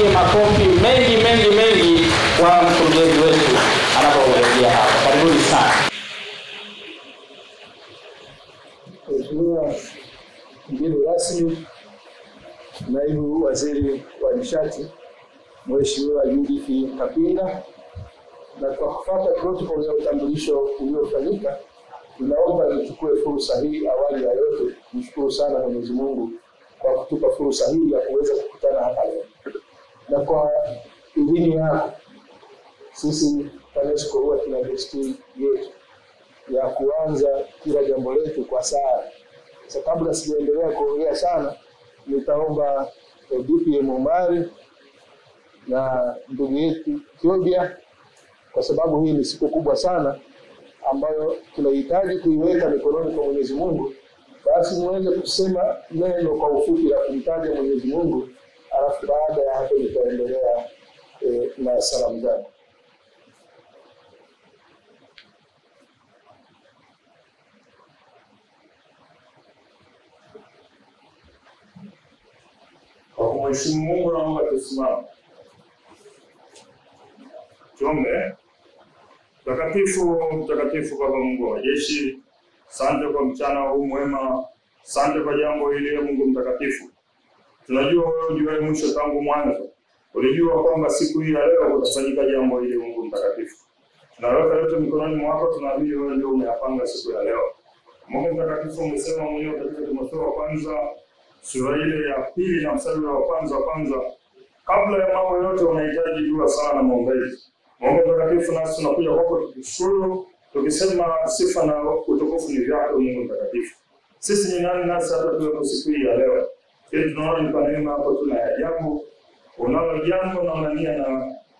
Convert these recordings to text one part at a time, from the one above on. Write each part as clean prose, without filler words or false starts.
tumpigie makofi mengi kwa mkurugenzi wetu anapoelezea hapa. Karibuni sana. Mheshimiwa mgeni rasmi, Naibu Waziri wa Nishati Mheshimiwa Judith Kapinga, na kwa kufuata protokoli ya utambulisho uliofanyika, tunaomba nichukue fursa hii awali ya yote nishukuru sana Mwenyezi Mungu kwa kutupa fursa hii ya kuweza kukutana hapa leo. Na kwa idhini yako, sisi TANESCO huwa tuna desturi yetu ya kuanza kila jambo letu kwa sala. Sasa kabla sijaendelea kuongea sana, nitaomba DPM Omari na ndugu yetu Kiobia, kwa sababu hii ni siku kubwa sana ambayo tunahitaji kuiweka mikononi kwa Mwenyezi Mungu, basi muweze kusema neno kwa ufupi la kumtaja Mwenyezi Mungu, alafu baada ya hapo nitaendelea na salamu zangu. Kwa kumheshimu Mungu naomba tusimame. Tuombe. Mtakatifu Baba Mungu wa majeshi, asante kwa mchana huu mwema, asante kwa jambo hili Mungu mtakatifu. Tunajua wewe ulijuaye mwisho tangu mwanzo. Ulijua kwamba siku hii ya leo kutafanyika jambo hili Mungu mtakatifu. Tunaweka yote mikononi mwako, tunaamini wewe ndio umeyapanga siku ya leo. Mungu mtakatifu, umesema mwenyewe katika Timotheo wa kwanza sura ile ya 2 na mstari wa kwanza, kabla ya mambo yote unahitaji dua sana na maombezi. Mungu mtakatifu, nasi tunakuja kwako tukishukuru, tukisema sifa na utukufu ni vyako Mungu mtakatifu. Sisi ni nani nasi hata tuwe siku hii ya leo? Ili tunaona ni kwa neema yako tuna ajabu, unalo jambo na unania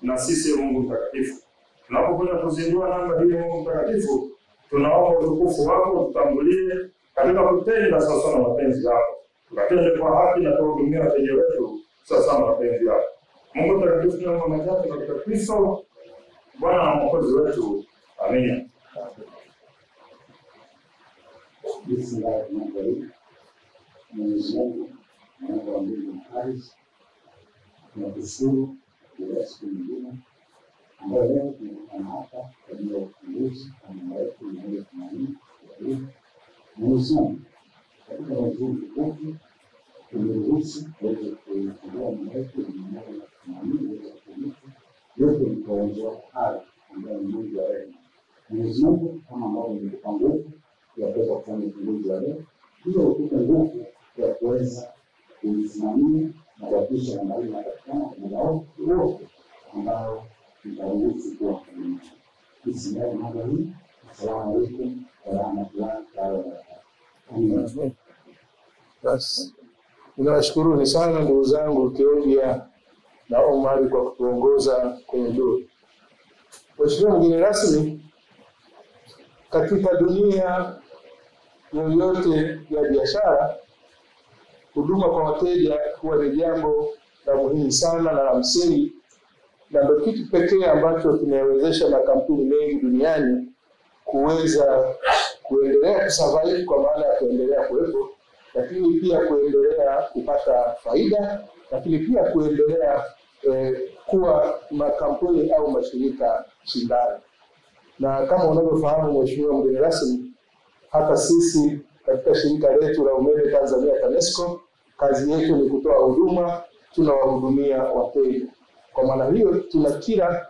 na sisi Mungu mtakatifu. Tunapokuja kuzindua namba hii Mungu mtakatifu, tunaomba utukufu wako tutambulie katika kutenda sasa na mapenzi yako. Tukatende kwa haki na kuhudumia wateja wetu sasa na mapenzi yako. Mungu mtakatifu, tunaomba majani katika Kristo Bwana na Mwokozi wetu. Amina. Bismillahirrahmanirrahim. Mwenyezi Mungu Mungu wa mbingu na ardhi, tunakushukuru kwa siku nyingine ambayo leo tunakutana hapa kwa ajili ya ufunguzi wa mambo yetu ya tumaini. Mwenyezi Mungu katika mazuri tukufu tumeruhusu tuweze kufungua mambo yetu ya tumaini ya kutumika yote ni kwa uwezo wako hai ambaye ni Mungu wa rehema. Mwenyezi Mungu, kama ambavyo umekupa nguvu ya kuweza kufanya ufunguzi wa leo, hiyo utupe nguvu ya kuweza kuisimamia na kuhakikisha kwamba hili linapatikana kwa muda wote ambao tutaruhusu kuwa pamoja. Bismillahirrahmanirrahim. Assalamu alaikum wa rahmatullahi wa barakatuh. Basi ninawashukuruni sana ndugu zangu Kiobia na Omari kwa kutuongoza kwenye dua. Mheshimiwa mgeni rasmi, katika dunia yoyote ya biashara, huduma kwa wateja huwa ni jambo la muhimu sana na la msingi, na ndio kitu pekee ambacho kinawezesha makampuni mengi duniani kuweza kuendelea kusurvive, kwa maana ya kuendelea kuwepo, lakini pia kuendelea kupata faida, lakini pia kuendelea kuwa makampuni au mashirika shindani. Na kama unavyofahamu Mheshimiwa mgeni rasmi, hata sisi katika shirika letu la umeme Tanzania TANESCO, kazi yetu ni kutoa huduma, tunawahudumia wateja. Kwa maana hiyo tuna kila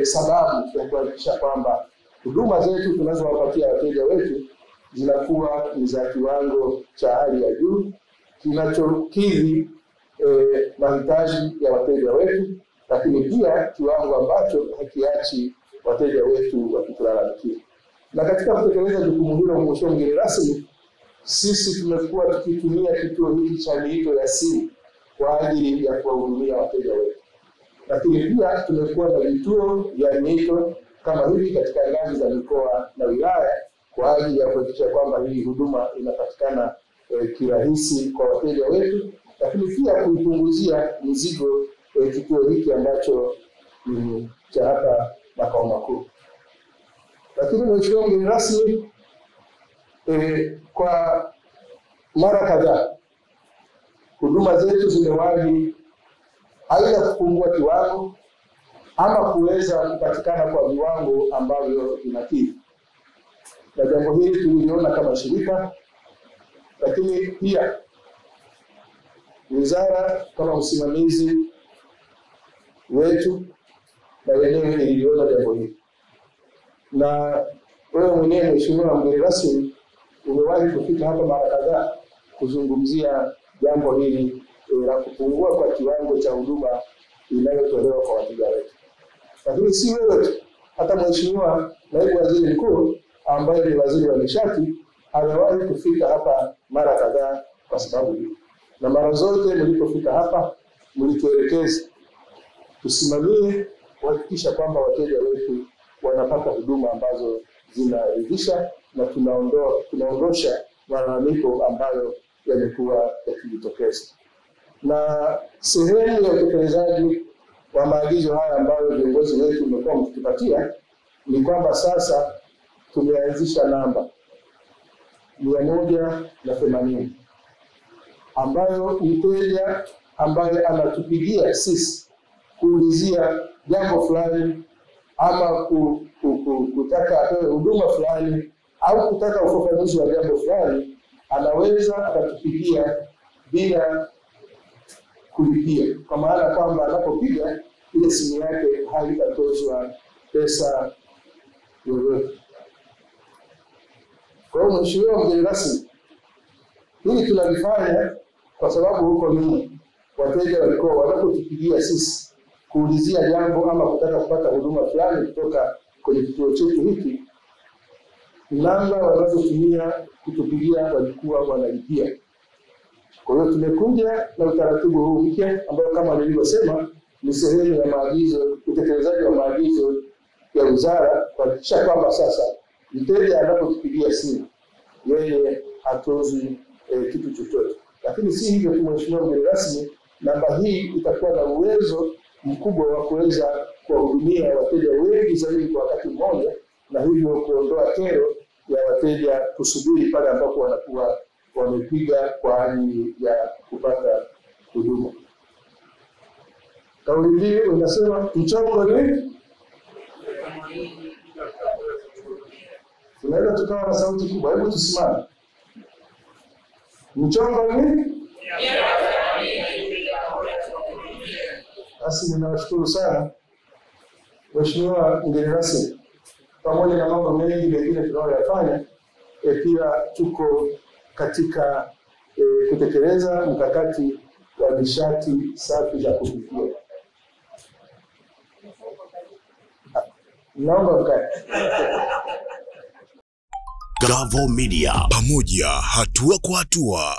sababu ya kuhakikisha kwamba huduma zetu tunazowapatia wateja wetu zinakuwa ni za kiwango cha hali ya juu kinachokidhi mahitaji ya wateja wetu, lakini pia kiwango ambacho hakiachi wateja wetu wakitulalamikia. Na katika kutekeleza jukumu hilo, Mheshimiwa mgeni rasmi, sisi tumekuwa tukitumia kituo hiki cha miito ya simu kwa ajili ya kuwahudumia wateja wetu, lakini pia tumekuwa na vituo vya miito kama hivi katika ngazi za mikoa na wilaya kwa ajili ya kuhakikisha kwamba hii huduma inapatikana kirahisi kwa wateja wetu, lakini pia kuipunguzia mizigo kituo hiki ambacho ni cha hapa makao makuu. Lakini Mheshimiwa mgeni rasmi, kwa mara kadhaa huduma zetu zimewahi aidha kupungua kiwango ama kuweza kupatikana kwa viwango ambavyo vinakidhi. Na jambo hili tuliona kama shirika, lakini pia wizara kama msimamizi wetu na wenyewe iliona jambo hili. Na wewe mwenyewe Mheshimiwa mgeni rasmi umewahi kufika hapa mara kadhaa kuzungumzia jambo hili la kupungua kwa kiwango cha huduma inayotolewa kwa wateja wetu. Lakini si wewe tu, hata Mheshimiwa Naibu Waziri Mkuu ambaye ni Waziri wa Nishati amewahi kufika hapa mara kadhaa kwa sababu hii. Na mara zote mlipofika hapa mlituelekeza tusimamie kuhakikisha kwamba wateja wetu wanapata huduma ambazo zinaridhisha na tunaondosha malalamiko ambayo yamekuwa yakijitokeza. Na sehemu ya utekelezaji wa maagizo haya ambayo viongozi wetu wamekuwa mkitupatia ni kwamba sasa tumeanzisha namba 180 ambayo mteja ambaye anatupigia sisi kuulizia jambo fulani ama kutaka apewe huduma fulani au kutaka ufafanuzi wa jambo fulani, anaweza akatupigia bila kulipia, kwa maana kwamba anapopiga ile simu yake haitatozwa pesa yoyote. Kwa hiyo Mheshimiwa mgeni rasmi, hili tunalifanya kwa sababu huko nyuma wateja walikuwa wanapotupigia sisi kuulizia jambo ama kutaka kupata huduma fulani kutoka kwenye kituo chetu hiki, namba wanazotumia kutupigia walikuwa wanalipia. Kwa hiyo tumekuja na utaratibu huu mpya ambao kama nilivyosema ni sehemu ya maagizo, utekelezaji wa maagizo ya wizara kuhakikisha kwamba sasa mteja anapotupigia simu yeye hatozwi kitu chochote. Lakini si hivyo tu Mheshimiwa mgeni rasmi, namba hii itakuwa na uwezo mkubwa wa kuweza kuwahudumia wateja wengi zaidi kwa wakati mmoja, na hivyo kuondoa kero ya wateja kusubiri pale ambapo wanakuwa wamepiga kwa ajili ya kupata huduma. Kauli mbiu unasema mchongo ni? Tunaweza tukawa na sauti kubwa, hebu tusimame. Mchongo ni? Basi ninawashukuru sana Mheshimiwa mgeni rasmi, pamoja na mambo mengi mengine tunayoyafanya, pia tuko katika kutekeleza mkakati wa nishati safi za kupikia. Naomba mkae. Gavoo Media, pamoja hatua kwa hatua.